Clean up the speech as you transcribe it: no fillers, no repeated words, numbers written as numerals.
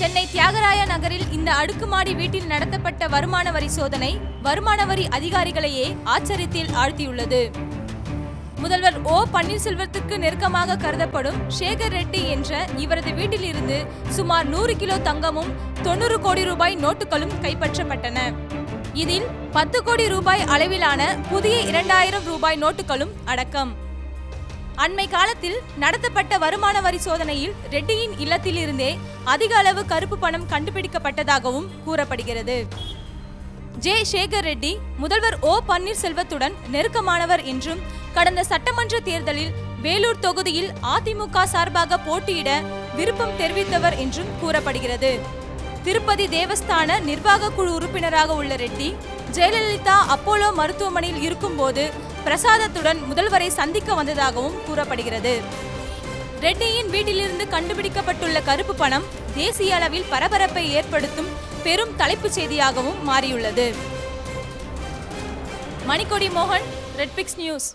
சென்னை தியாகராய நகரில் இந்த அடுக்குமாடி வீட்டில் நடத்தப்பட்ட வருமான வரி சோதனை வருமான வரி அதிகாரிகளையே ஆச்சரியத்தில் ஆழ்த்தியுள்ளது. முதல்வர் ஓ பன்னீர்செல்வத்துக்கு நெருக்கமாக கருதப்படும் சேகர் ரெட்டி என்ற இவரது வீட்டில் இருந்து சுமார் 100 கிலோ தங்கமும் 90 கோடி ரூபாய் நோட்டுகளும் கைப்பற்றப்பட்டன. இதில் 10 கோடி ரூபாய் அளவிலான புதிய 2000 ரூபாய் நோட்டுகளும் அடக்கம். அண்மை காலத்தில் நடத்தப்பட்ட வருமான வரி சோதனையில் ரெட்டியின் இல்லத்திலிருந்தே அதிக அளவு கருப்பு பணம் கண்டுபிடிக்கப்பட்டதாகவும் கூறப்படுகிறது. சேகர் ரெட்டி முதல்வர் ஓ பன்னீர்செல்வத்துடன் நெருக்கமானவர் என்றும் கடந்த சட்டமன்ற தேர்தலில் வேலூர் தொகுதியில் அதிமுக சார்பாக போட்டியிட விருப்பம் தெரிவித்தவர் என்றும் கூறப்படுகிறது. திருப்பதி தேவஸ்தான நிர்வாக குழு உறுப்பினராக உள்ள ரெட்டி ஜெயலலிதா அப்போலோ மருத்துவமனையில் இருக்கும்போது பிரசாதத்துடன் முதல்வரை சந்திக்க வந்ததாகவும் கூறப்படுகிறது. ரெட்டியின் வீட்டிலிருந்து கண்டுபிடிக்கப்பட்டுள்ள கருப்பு பணம் தேசிய அளவில் பரபரப்பை ஏற்படுத்தும் பெரும் தலைப்புச் செய்தியாகவும் மாறியுள்ளது. மணிக்கொடி மோகன், ரெட்பிக்ஸ் நியூஸ்.